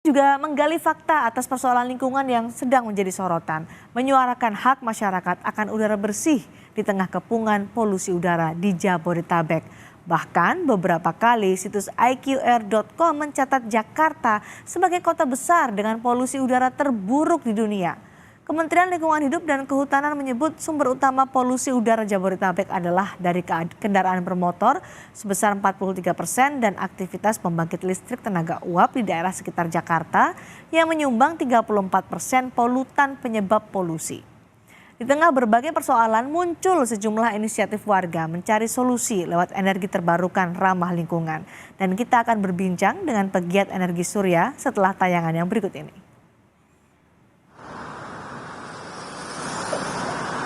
juga menggali fakta atas persoalan lingkungan yang sedang menjadi sorotan, menyuarakan hak masyarakat akan udara bersih di tengah kepungan polusi udara di Jabodetabek. Bahkan beberapa kali situs iqr.com mencatat Jakarta sebagai kota besar dengan polusi udara terburuk di dunia. Kementerian Lingkungan Hidup dan Kehutanan menyebut sumber utama polusi udara Jabodetabek adalah dari kendaraan bermotor sebesar 43% dan aktivitas pembangkit listrik tenaga uap di daerah sekitar Jakarta yang menyumbang 34% polutan penyebab polusi. Di tengah berbagai persoalan muncul sejumlah inisiatif warga mencari solusi lewat energi terbarukan ramah lingkungan. Dan kita akan berbincang dengan pegiat energi surya setelah tayangan yang berikut ini.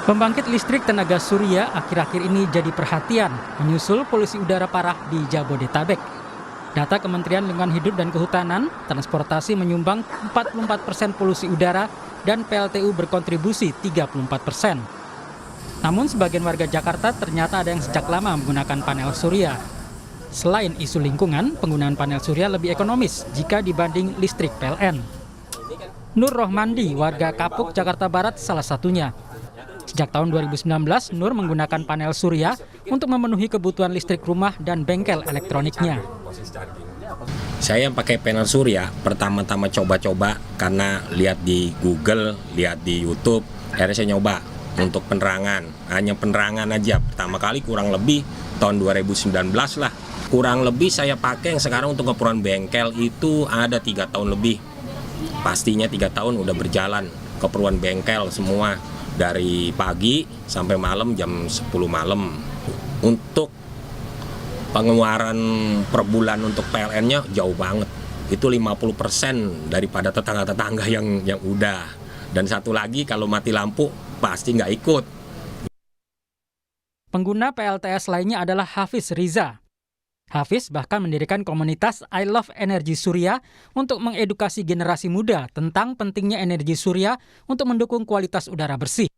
Pembangkit listrik tenaga surya akhir-akhir ini jadi perhatian menyusul polusi udara parah di Jabodetabek. Data Kementerian Lingkungan Hidup dan Kehutanan, transportasi menyumbang 44% polusi udara dan PLTU berkontribusi 34%. Namun sebagian warga Jakarta ternyata ada yang sejak lama menggunakan panel surya. Selain isu lingkungan, penggunaan panel surya lebih ekonomis jika dibanding listrik PLN. Nur Rohmandi, warga Kapuk, Jakarta Barat salah satunya. Sejak tahun 2019, Nur menggunakan panel surya untuk memenuhi kebutuhan listrik rumah dan bengkel elektroniknya. Saya pakai panel surya, pertama-tama coba-coba karena lihat di Google, lihat di YouTube, akhirnya saya nyoba untuk penerangan. Hanya penerangan aja, pertama kali kurang lebih tahun 2019 lah. Kurang lebih saya pakai yang sekarang untuk keperluan bengkel itu ada 3 tahun lebih. Pastinya 3 tahun udah berjalan, keperluan bengkel semua. Dari pagi sampai malam jam 10 malam. Untuk pengeluaran per bulan untuk PLN-nya jauh banget. Itu 50% daripada tetangga-tetangga yang udah. Dan satu lagi kalau mati lampu pasti nggak ikut. Pengguna PLTS lainnya adalah Hafiz Riza. Hafiz bahkan mendirikan komunitas I Love Energi Surya untuk mengedukasi generasi muda tentang pentingnya energi surya untuk mendukung kualitas udara bersih.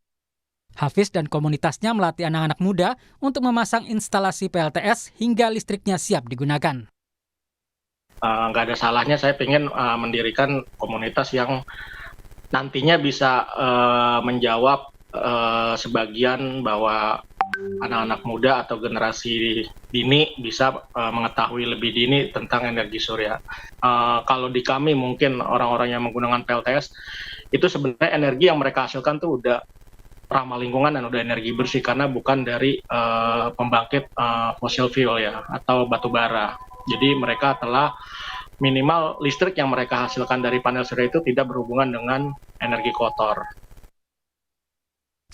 Hafiz dan komunitasnya melatih anak-anak muda untuk memasang instalasi PLTS hingga listriknya siap digunakan. Nggak ada salahnya saya ingin mendirikan komunitas yang nantinya bisa menjawab sebagian bahwa anak-anak muda atau generasi dini bisa mengetahui lebih dini tentang energi surya. Kalau di kami mungkin orang-orang yang menggunakan PLTS itu sebenarnya energi yang mereka hasilkan tuh udah ramah lingkungan dan udah energi bersih karena bukan dari pembangkit fossil fuel ya atau batu bara. Jadi mereka telah minimal listrik yang mereka hasilkan dari panel surya itu tidak berhubungan dengan energi kotor.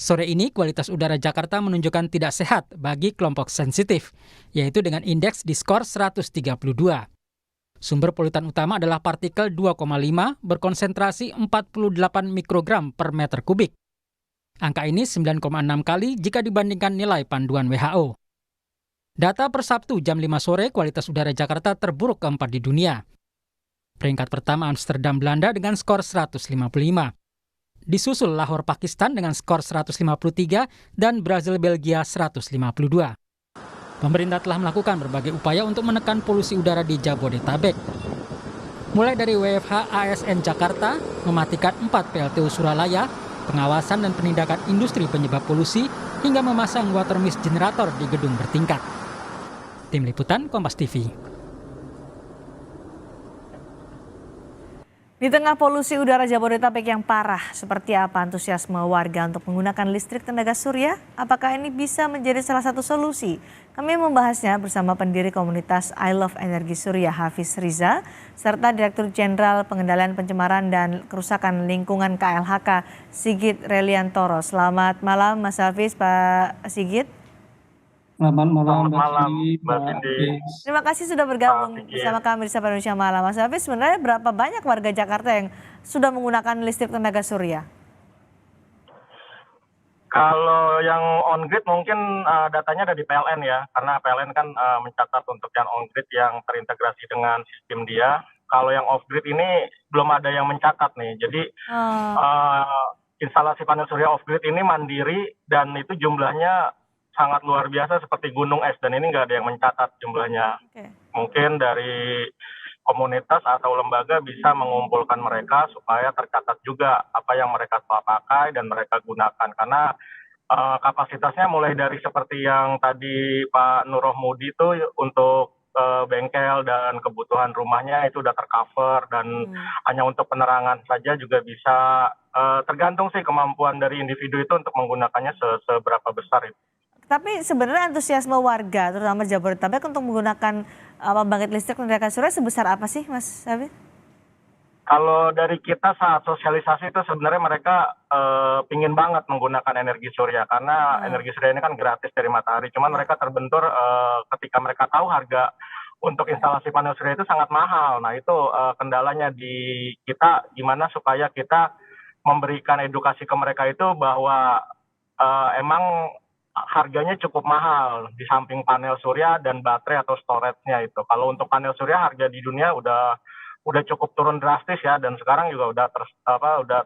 Sore ini kualitas udara Jakarta menunjukkan tidak sehat bagi kelompok sensitif, yaitu dengan indeks di skor 132. Sumber polutan utama adalah partikel 2,5 berkonsentrasi 48 mikrogram per meter kubik. Angka ini 9,6 kali jika dibandingkan nilai panduan WHO. Data per Sabtu jam 5 sore kualitas udara Jakarta terburuk keempat di dunia. Peringkat pertama Amsterdam Belanda dengan skor 155. Disusul Lahore Pakistan dengan skor 153 dan Brazil Belgia 152. Pemerintah telah melakukan berbagai upaya untuk menekan polusi udara di Jabodetabek. Mulai dari WFH ASN Jakarta mematikan 4 PLTU Suralaya, pengawasan dan penindakan industri penyebab polusi, hingga memasang water mist generator di gedung bertingkat. Tim Liputan Kompas TV. Di tengah polusi udara Jabodetabek yang parah, seperti apa antusiasme warga untuk menggunakan listrik tenaga surya? Apakah ini bisa menjadi salah satu solusi? Kami membahasnya bersama pendiri komunitas I Love Energi Surya Hafiz Riza, serta Direktur Jenderal Pengendalian Pencemaran dan Kerusakan Lingkungan KLHK Sigit Reliantoro. Selamat malam Mas Hafiz, Pak Sigit. Selamat malam, Mbak Cindy. Terima kasih sudah bergabung bersama kami di Sapa Indonesia Malam. Mas Hafiz, sebenarnya berapa banyak warga Jakarta yang sudah menggunakan listrik tenaga surya? Kalau yang on-grid mungkin datanya ada di PLN ya, karena PLN kan mencatat untuk yang on-grid yang terintegrasi dengan sistem dia. Kalau yang off-grid ini belum ada yang mencatat nih, jadi instalasi panel surya off-grid ini mandiri dan itu jumlahnya sangat luar biasa seperti gunung es dan ini nggak ada yang mencatat jumlahnya. Mungkin dari komunitas atau lembaga bisa mengumpulkan mereka supaya tercatat juga apa yang mereka telah pakai dan mereka gunakan. Karena kapasitasnya mulai dari seperti yang tadi Pak Nur Rohmudi itu untuk bengkel dan kebutuhan rumahnya itu udah tercover dan hanya untuk penerangan saja juga bisa, tergantung sih kemampuan dari individu itu untuk menggunakannya seberapa besar itu. Tapi sebenarnya antusiasme warga, terutama Jabodetabek untuk menggunakan pembangkit listrik tenaga surya sebesar apa sih, Mas Hafiz? Kalau dari kita saat sosialisasi itu sebenarnya mereka pingin banget menggunakan energi surya karena energi surya ini kan gratis dari matahari. Cuman mereka terbentur ketika mereka tahu harga untuk instalasi panel surya itu sangat mahal. Nah itu kendalanya di kita gimana supaya kita memberikan edukasi ke mereka itu bahwa emang harganya cukup mahal di samping panel surya dan baterai atau storage-nya itu. Kalau untuk panel surya harga di dunia udah cukup turun drastis ya, dan sekarang juga udah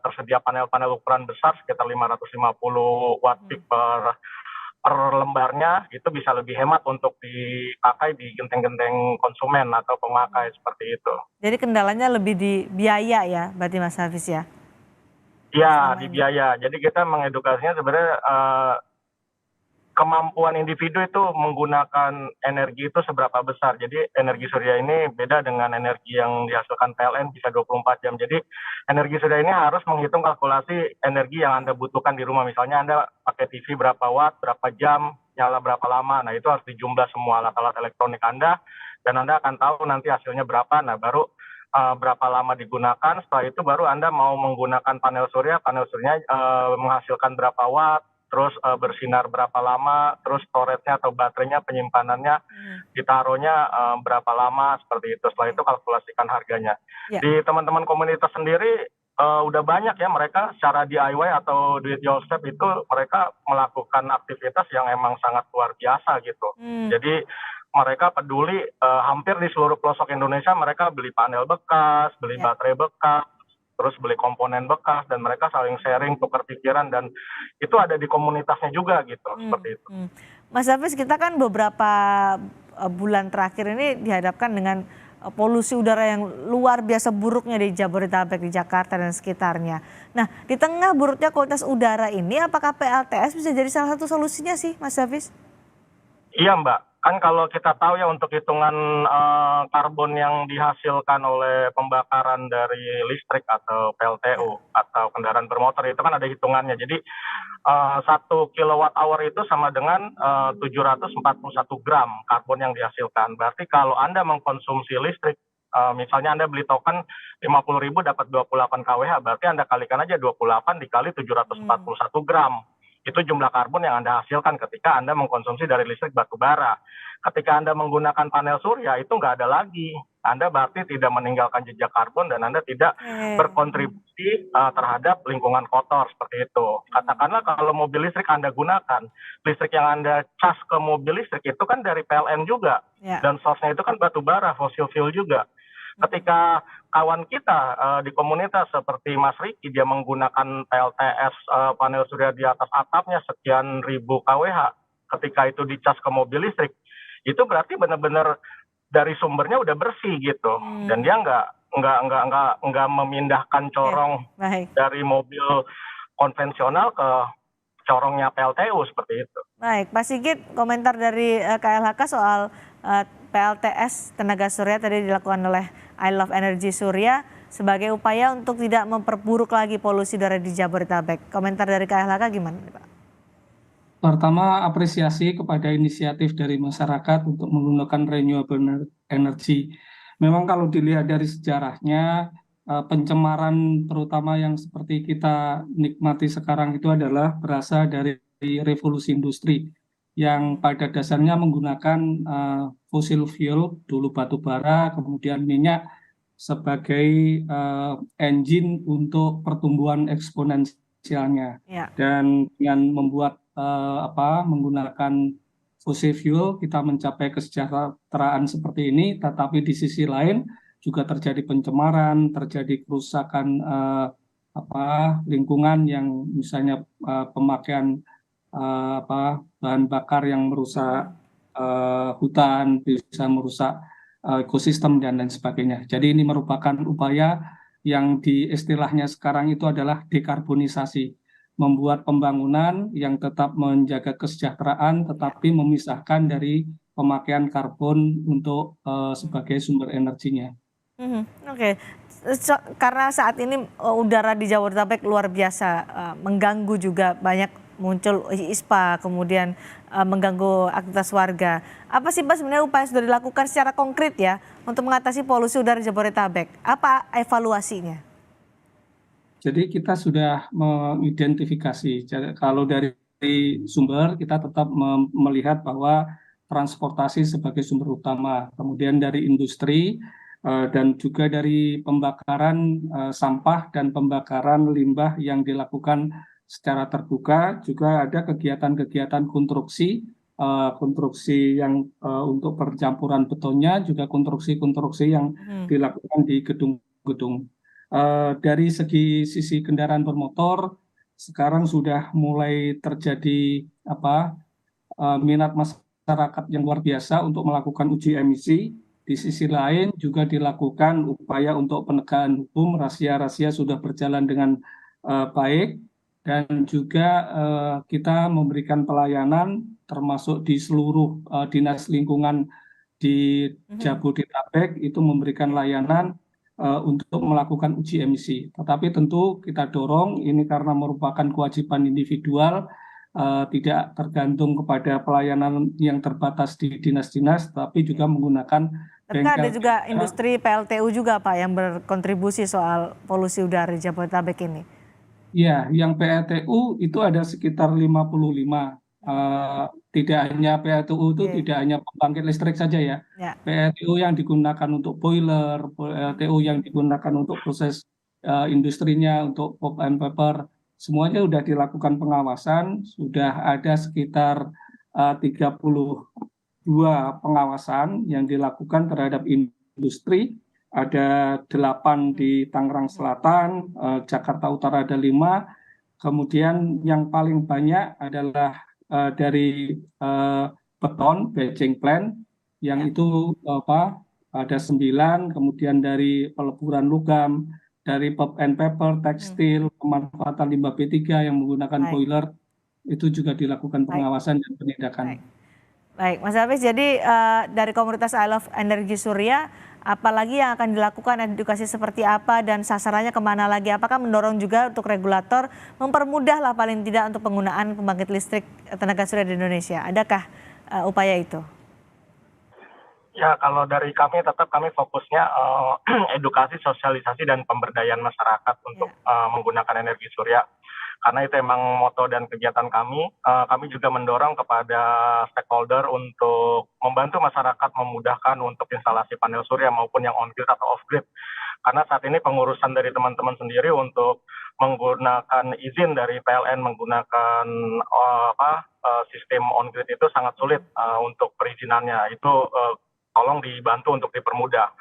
tersedia panel-panel ukuran besar sekitar 550 watt peak per lembarnya, itu bisa lebih hemat untuk dipakai di genteng-genteng konsumen atau pemakai seperti itu. Jadi kendalanya lebih di biaya ya, berarti Mas Hafiz ya? Iya, di biaya. Jadi kita mengedukasinya sebenarnya kemampuan individu itu menggunakan energi itu seberapa besar. Jadi energi surya ini beda dengan energi yang dihasilkan PLN bisa 24 jam. Jadi energi surya ini harus menghitung kalkulasi energi yang Anda butuhkan di rumah. Misalnya Anda pakai TV berapa watt, berapa jam, nyala berapa lama. Nah itu harus dijumlah semua alat-alat elektronik Anda dan Anda akan tahu nanti hasilnya berapa. Nah baru berapa lama digunakan. Setelah itu baru Anda mau menggunakan panel surya menghasilkan berapa watt, terus bersinar berapa lama, terus storage-nya atau baterainya, penyimpanannya ditaruhnya berapa lama, seperti itu. Setelah itu kalkulasikan harganya. Ya. Di teman-teman komunitas sendiri udah banyak ya mereka secara DIY atau do it yourself itu mereka melakukan aktivitas yang emang sangat luar biasa gitu. Jadi mereka peduli hampir di seluruh pelosok Indonesia mereka beli panel bekas, beli baterai bekas, terus beli komponen bekas, dan mereka saling sharing, tukar pikiran, dan itu ada di komunitasnya juga gitu, seperti itu. Mas Hafiz, kita kan beberapa bulan terakhir ini dihadapkan dengan polusi udara yang luar biasa buruknya di Jabodetabek, di Jakarta dan sekitarnya. Nah, di tengah buruknya kualitas udara ini, apakah PLTS bisa jadi salah satu solusinya sih, Mas Hafiz? Iya Mbak, kan kalau kita tahu ya untuk hitungan karbon yang dihasilkan oleh pembakaran dari listrik atau PLTU atau kendaraan bermotor itu kan ada hitungannya. Jadi 1 kilowatt hour itu sama dengan 741 gram karbon yang dihasilkan. Berarti kalau Anda mengkonsumsi listrik, misalnya Anda beli token 50.000 dapat 28 kWh, berarti Anda kalikan aja 28 dikali 741 gram. Itu jumlah karbon yang Anda hasilkan ketika Anda mengkonsumsi dari listrik batu bara. Ketika Anda menggunakan panel surya, itu nggak ada lagi. Anda berarti tidak meninggalkan jejak karbon dan Anda tidak berkontribusi terhadap lingkungan kotor, seperti itu. Katakanlah kalau mobil listrik Anda gunakan, listrik yang Anda cas ke mobil listrik itu kan dari PLN juga. Dan source-nya itu kan batu bara, fossil fuel juga. Ketika kawan kita di komunitas seperti Mas Riki, dia menggunakan PLTS panel surya di atas atapnya sekian ribu kWh, ketika itu dicas ke mobil listrik, itu berarti benar-benar dari sumbernya udah bersih gitu, dan dia nggak memindahkan corong dari mobil konvensional ke corongnya PLTU, seperti itu. Baik, Pak Sigit, komentar dari KLHK soal PLTS tenaga surya tadi dilakukan oleh I Love Energy Surya sebagai upaya untuk tidak memperburuk lagi polusi udara di Jabodetabek. Komentar dari KLHK gimana, Pak? Pertama, apresiasi kepada inisiatif dari masyarakat untuk menggunakan renewable energy. Memang kalau dilihat dari sejarahnya, pencemaran terutama yang seperti kita nikmati sekarang itu adalah berasal dari revolusi industri yang pada dasarnya menggunakan fossil fuel, dulu batu bara, kemudian minyak sebagai engine untuk pertumbuhan eksponensialnya. Dan dengan membuat menggunakan fossil fuel kita mencapai kesejahteraan seperti ini, tetapi di sisi lain juga terjadi pencemaran, terjadi kerusakan lingkungan yang misalnya pemakaian bahan bakar yang merusak hutan, bisa merusak ekosistem dan lain sebagainya. Jadi ini merupakan upaya yang di istilahnya sekarang itu adalah dekarbonisasi, membuat pembangunan yang tetap menjaga kesejahteraan tetapi memisahkan dari pemakaian karbon untuk sebagai sumber energinya. Oke. Karena saat ini udara di Jabodetabek luar biasa mengganggu, juga banyak muncul ispa, kemudian mengganggu aktivitas warga. Apa sih Pak sebenarnya upaya sudah dilakukan secara konkret ya untuk mengatasi polusi udara di Jabodetabek? Apa evaluasinya? Jadi kita sudah mengidentifikasi. Kalau dari sumber kita tetap melihat bahwa transportasi sebagai sumber utama, kemudian dari industri dan juga dari pembakaran sampah dan pembakaran limbah yang dilakukan secara terbuka, juga ada kegiatan-kegiatan konstruksi yang untuk percampuran betonnya, juga konstruksi-konstruksi yang dilakukan di gedung-gedung. Dari sisi kendaraan bermotor, sekarang sudah mulai terjadi minat masyarakat yang luar biasa untuk melakukan uji emisi. Di sisi lain juga dilakukan upaya untuk penegakan hukum, razia-razia sudah berjalan dengan baik, dan juga kita memberikan pelayanan termasuk di seluruh dinas lingkungan di Jabodetabek itu memberikan layanan untuk melakukan uji emisi. Tetapi tentu kita dorong ini karena merupakan kewajiban individual, tidak tergantung kepada pelayanan yang terbatas di dinas-dinas, tapi juga menggunakan tapi ada juga industri PLTU juga Pak yang berkontribusi soal polusi udara di Jabodetabek ini. Ya, yang PLTU itu ada sekitar 55. Tidak hanya PLTU itu tidak hanya pembangkit listrik saja ya. PLTU yang digunakan untuk boiler, PLTU yang digunakan untuk proses industrinya, untuk pulp and paper, semuanya sudah dilakukan pengawasan, sudah ada sekitar 32 pengawasan yang dilakukan terhadap industri. Ada 8 di Tangerang Selatan, Jakarta Utara ada 5, kemudian yang paling banyak adalah dari beton, batching plant, yang itu ada 9, kemudian dari peleburan logam, dari pulp and paper, tekstil, pemanfaatan limbah B3 yang menggunakan boiler, itu juga dilakukan pengawasan dan penindakan. Baik, Mas Hafiz, jadi dari komunitas I Love Energi Surya, apalagi yang akan dilakukan, edukasi seperti apa dan sasarannya kemana lagi? Apakah mendorong juga untuk regulator mempermudah lah paling tidak untuk penggunaan pembangkit listrik tenaga surya di Indonesia? Adakah upaya itu? Ya, kalau dari kami tetap kami fokusnya edukasi, sosialisasi, dan pemberdayaan masyarakat untuk menggunakan energi surya. Karena itu emang moto dan kegiatan kami. Kami juga mendorong kepada stakeholder untuk membantu masyarakat memudahkan untuk instalasi panel surya maupun yang on-grid atau off-grid. Karena saat ini pengurusan dari teman-teman sendiri untuk menggunakan izin dari PLN menggunakan sistem on-grid itu sangat sulit untuk perizinannya. Itu tolong dibantu untuk dipermudah.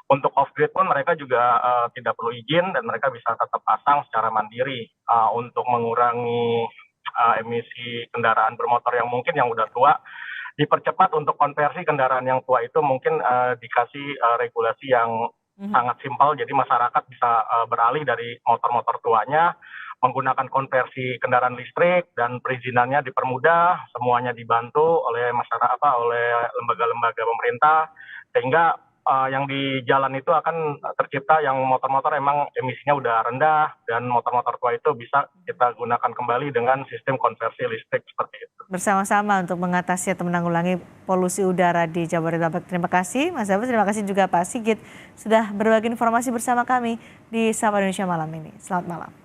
Untuk off-grid pun mereka juga tidak perlu izin dan mereka bisa tetap pasang secara mandiri untuk mengurangi emisi kendaraan bermotor yang mungkin yang udah tua. Dipercepat untuk konversi kendaraan yang tua itu mungkin dikasih regulasi yang sangat simpel, jadi masyarakat bisa beralih dari motor-motor tuanya menggunakan konversi kendaraan listrik dan perizinannya dipermudah, semuanya dibantu oleh masyarakat, oleh lembaga-lembaga pemerintah, sehingga yang di jalan itu akan tercipta yang motor-motor emang emisinya udah rendah dan motor-motor tua itu bisa kita gunakan kembali dengan sistem konversi listrik seperti itu. Bersama-sama untuk mengatasi atau menanggulangi polusi udara di Jabodetabek. Terima kasih Mas Hafiz, terima kasih juga Pak Sigit sudah berbagi informasi bersama kami di Sapa Indonesia malam ini. Selamat malam.